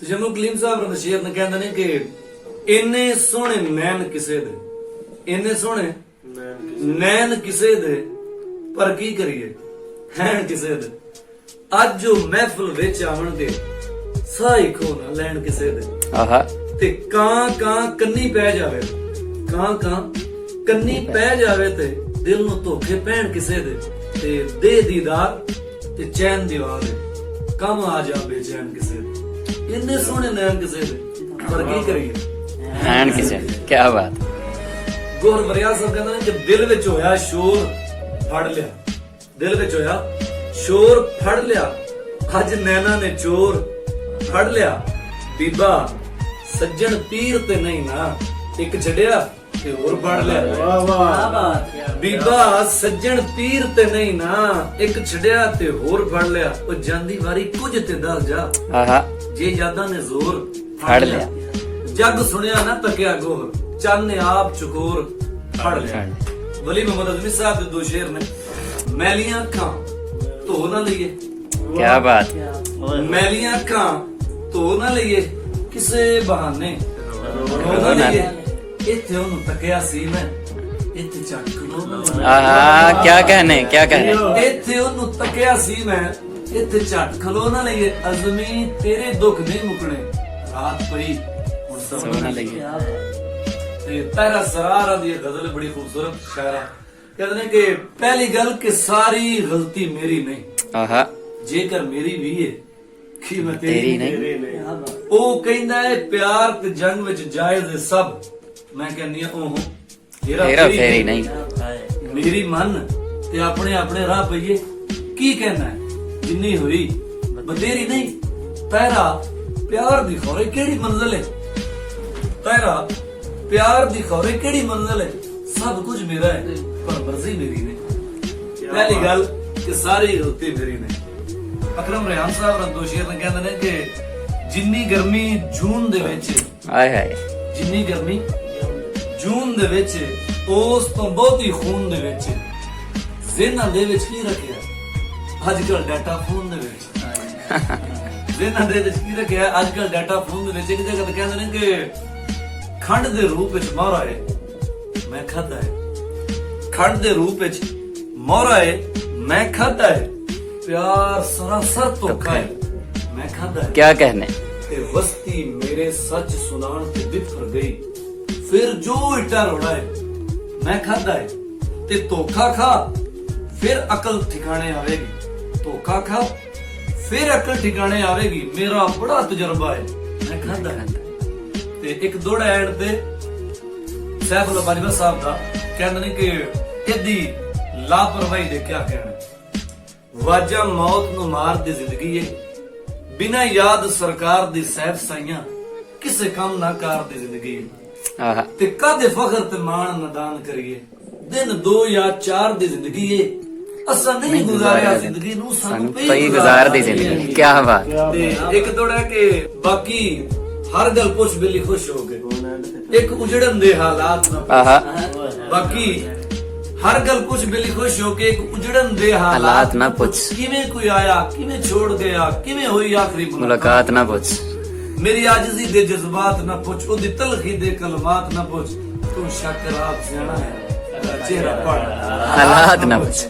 ਤੇ ਜਮੂ ਕਲੀਮ ਸਾਹਿਬ ਰੰਦਸ਼ੀਰ ਨੇ ਕਹਿੰਦੇ ਨੇ ਕਿ ਇੰਨੇ ਸੋਹਣੇ ਨੈਣ ਕਿਸੇ ਦੇ, ਇੰਨੇ ਸੋਹਣੇ ਨੈਣ ਕਿਸੇ ਦੇ, ਪਰ ਕੀ ਕਰੀਏ ਹੈਣ ਕਿਸੇ ਦੇ। ਅੱਜ ਜੋ ਮਹਿਫਲ ਵਿੱਚ ਆਵਣਗੇ ਸਾਈ ਖੋ ਨਾ ਲੈਣ ਕਿਸੇ ਦੇ। ਆਹਾ ਤੇ ਕਾਂ ਕਾਂ ਕੰਨੀ ਪੈ ਜਾਵੇ, ਕਾਂ ਕਾਂ ਕੰਨੀ ਪੈ ਜਾਵੇ ਤੇ ਦਿਲ ਨੂੰ ਧੋਖੇ ਪੈਣ ਕਿਸੇ ਦੇ। ਤੇ ਦੇ ਦੀਦਾਰ ਤੇ ਚੈਨ ਦਿਵਾਵੇ, ਕੰਮ ਆ ਜਾ ਬੇਚੈਨ ਕਿਸੇ ਦੇ। ਇੰਨੇ ਸੋਹਣੇ ਨੈਣ ਕਿਸੇ ਦੇ, ਪਰ ਕੀ ਕਰੀਏ हैन किसे क्या बात। ਗੋਹਰ ਬਰਿਆ ਸਾਹਿਬ ਕਹਿੰਦੇ ਨੇ ਕਿ ਦਿਲ ਵਿੱਚ ਹੋਇਆ ਸ਼ੋਰ ਫੜ ਲਿਆ, ਦਿਲ ਵਿੱਚ ਹੋਇਆ ਸ਼ੋਰ ਫੜ ਲਿਆ, ਅੱਜ ਨੈਣਾ ਨੇ ਚੋਰ ਫੜ ਲਿਆ। ਬੀਬਾ ਸੱਜਣ ਪੀਰ ਤੇ ਨਹੀਂ ਨਾ, ਇੱਕ ਛੱਡਿਆ ਤੇ ਹੋਰ ਫੜ ਲਿਆ। ਵਾਹ ਵਾਹ ਬੀਬਾ ਸੱਜਣ ਪੀਰ ਤੇ ਨਹੀਂ ਨਾ, ਇੱਕ ਛੱਡਿਆ ਤੇ ਹੋਰ ਫੜ ਲਿਆ। ਉਹ ਜਾਂਦੀ ਵਾਰੀ ਕੁਝ ਤੇ ਦੱਸ ਜਾ, आहा ਜੇ ਯਾਦਾਂ ਨੇ ਜ਼ੋਰ फड़ लिया। ਜੱਗ ਸੁਣਿਆ ਨਾ ਤੱਕਿਆ ਗੋਹਰ, ਚੰਨ ਆਪ ਚਕੋਰ ਫੜ ਲਿਆ। ਵਲੀ ਮੁਹੰਮਦ ਅਜ਼ਮੀ ਸਾਹਿਬ ਦੇ ਦੋ ਸ਼ੇਰ ਨੇ। ਮੈਲੀਆਂ ਅੱਖਾਂ ਧੋ ਨਾ ਲਈਏ, क्या बात। ਮੈਲੀਆਂ ਅੱਖਾਂ ਧੋ ਨਾ ਲਈਏ, ਕਿਸੇ ਬਹਾਨੇ ਰੋ ਨਾ ਲਈਏ। ਇੱਥੇ ਉਹਨੂੰ ਤੱਕਿਆ ਸੀ ਮੈਂ, ਇੱਥੇ ਚੱਕ ਲੋ ਨਾ ਲਈਏ। आहा क्या कहने ਇੱਥੇ ਉਹਨੂੰ ਤੱਕਿਆ ਸੀ ਮੈਂ, ਇੱਥੇ ਝਟ ਖਲੋ ਨਾ ਲਈਏ। ਅਜ਼ਮੀ ਤੇਰੇ ਦੁੱਖ ਨਹੀਂ ਮੁਕਣੇ, ਰਾਤ ਪਈ ਹੁਣ ਸੌ ਨਾ ਲਈਏ। ਤੇ ਤੇਰਾ ਸਰਾਰਾ ਦੀ ਇਹ ਗਜ਼ਲ ਬੜੀ ਖੂਬਸੂਰਤ ਸ਼ਾਇਰ ਹੈ। ਕਹਿੰਦੇ ਨੇ ਕਿ ਪਹਿਲੀ ਗੱਲ ਕਿ ਸਾਰੀ ਗਲਤੀ ਮੇਰੀ ਨਹੀਂ, आहा ਜੇਕਰ ਮੇਰੀ ਵੀ ਹੈ ਕਿ ਮੈਂ तेरी ਤੇਰੀ नहीं। ਉਹ ਕਹਿੰਦਾ ਹੈ ਪਿਆਰ ਤੇ ਜੰਗ ਵਿੱਚ ਜਾਇਜ਼ ਹੈ ਸਭ, ਮੈਂ ਕਹਿੰਦੀ ਆ ਉਹ हेरा फेरी नहीं। ਮੇਰੀ ਮਨ ਤੇ ਆਪਣੇ ਆਪਣੇ ਰਾਹ ਪਈਏ। ਕੀ ਕਹਿਣਾ ਹੈ ਜਿੰਨੀ ਹੋਈ ਬਥੇਰੀ ਨਹੀਂ। ਤੇਰਾ ਪਿਆਰ ਦੀ ਖੋਰੇ ਕਿਹੜੀ ਮੰਜ਼ਲ ਹੈ, ਤੇਰਾ ਪਿਆਰ ਦੀ ਖੋਰੇ ਕਿਹੜੀ ਮੰਜ਼ਲ ਹੈ। ਸਭ ਕੁਝ ਮੇਰਾ ਹੈ ਪਰ ਮਰਜ਼ੀ ਮੇਰੀ ਨਹੀਂ। ਪਹਿਲੀ ਗੱਲ ਕਿ ਸਾਰੀ ਗਲਤੀ ਮੇਰੀ ਨਹੀਂ। ਅਕਰਮ ਰਿਆਨ ਸਾਹਿਬ ਰੰਦੋ ਸ਼ੇਰ ਨੇ ਕਹਿੰਦੇ ਨੇ ਕਿ ਜਿੰਨੀ ਗਰਮੀ ਜੂਨ ਦੇ ਵਿੱਚ, आए हाय ਜਿੰਨੀ ਗਰਮੀ ਜੂਨ ਦੇ ਵਿੱਚ, ਉਸ ਤੋਂ ਬਹੁਤੀ ਖੂਨ ਦੇ ਵਿੱਚ। ਜ਼ਿਹਨਾਂ ਦੇ ਵਿੱਚ ਕੀ ਰੱਖਿਆ ਅੱਜ ਕੱਲ ਡਾਟਾ ਫੋਨ ਦੇ ਵਿੱਚ। ਜ਼ਿਹਨਾਂ ਦੇ ਵਿੱਚ ਕੀ ਰੱਖਿਆ ਅੱਜ ਕੱਲ ਡਾਟਾ ਫੋਨ ਦੇ ਵਿੱਚ। ਇੱਕ ਜਗ੍ਹਾ ਤੇ ਕਹਿੰਦੇ ਨੇ ਕਿ ਖੰਡ ਦੇ ਰੂਪ ਵਿੱਚ ਮੋਹਰਾ ਹੈ ਮੈਂ ਖਾਦਾ ਹੈ, ਖੰਡ ਦੇ ਰੂਪ ਵਿੱਚ ਮੋਹਰਾ ਹੈ ਮੈਂ ਖਾਦਾ ਹੈ। ਪਿਆਰ ਸਰਾਸਰ ਧੋਖਾ ਹੈ ਮੈਂ ਖਾਦਾ ਹੈ। क्या कहने ਤੇ ਵਸਤੀ ਮੇਰੇ ਸੱਚ ਸੁਣਾਉਣ ਤੇ ਵਿਫਰ ਗਈ, ਫਿਰ ਜੋ ਇਟਾ ਰੋੜਾ ਹੈ ਮੈਂ ਖਾਦਾ ਹੈ। ਤੇ ਧੋਖਾ ਖਾ ਫਿਰ ਅਕਲ ਠਿਕਾਣੇ ਆਵੇਗੀ, ਧੋਖਾ ਖਾ ਫਿਰ ਅਕਲ ਠਿਕਾਣੇ ਆਵੇਗੀ। ਮੇਰਾ ਬੜਾ ਤਜਰਬਾ ਹੈ ਮੈਂ ਖਾਦਾ ਹੈ। ਤੇ ਇੱਕ ਦੋੜਾ ਐਡ ਤੇ ਸੈਫੁੱਲਾ ਬਾਜਵਾ ਸਾਹਿਬ ਦਾ ਕਹਿੰਦੇ ਨੇ ਕਿ ਇਹਦੀ ਲਾਪਰਵਾਹੀ ਦੇ ਕਿਆ ਕਹਿਣਾ। ਵਾਜਾ ਮੌਤ ਨੂੰ ਮਾਰਦੀ ਜ਼ਿੰਦਗੀ ਏ, ਬਿਨਾ ਯਾਦ ਸਰਕਾਰ ਦੀ ਸਹਿਬ ਸਾਈਆਂ, ਕਿਸੇ ਕੰਮ ਨਾ ਕਾਰ ਦੀ ਜ਼ਿੰਦਗੀ ਏ। आहा ਤੇ ਕਾਦੇ ਫਖਰ ਤੇ ਮਾਣ ਨਦਾਨ ਕਰੀਏ, ਦਿਨ 2 ਜਾਂ 4 ਦੀ ਜ਼ਿੰਦਗੀ ਏ। ਅਸਾਂ ਨਹੀਂ ਗੁਜ਼ਾਰਿਆ ਜ਼ਿੰਦਗੀ ਨੂੰ, ਸਾਨੂੰ पई गुजार दी जिंदगी। क्या बात। ਤੇ ਇੱਕ ਦੋੜਾ ਕਿ ਬਾਕੀ ਹਰ ਗੱਲ ਪੁੱਛ ਬਿੱਲੀ ਖੁਸ਼ ਹੋ ਗਏ, ਇੱਕ ਉਜੜਨ ਦੇ ਹਾਲਾਤ ਨਾ आहा ਬਾਕੀ ਹਰ ਗੱਲ ਪੁੱਛ ਬਿੱਲੀ ਖੁਸ਼ ਹੋ ਕੇ, ਇੱਕ ਉਜੜਨ ਦੇ हालात ਹਾਲਾਤ ना पूछ, ਕਿਵੇਂ ਕੋਈ ਆਇਆ ਕਿਵੇਂ ਛੋੜ ਗਿਆ, ਕਿਵੇਂ ਹੋਈ ਆਖਰੀ मुलाकात ना पूछ। ਮੇਰੀ ਆਜਜ਼ੀ ਦੇ ਜਜ਼ਬਾਤ ਨਾ ਪੁੱਛ, ਉਹਦੀ ਤਲਖੀ ਦੇ ਕਲਮਾਤ ਨਾ ਪੁੱਛ। ਤੂੰ ਸ਼ੱਕ ਰਾਤ ਸਿਆਣਾ ਹੈ, ਚਿਹਰਾ ਪੜ हालात ना पूछ।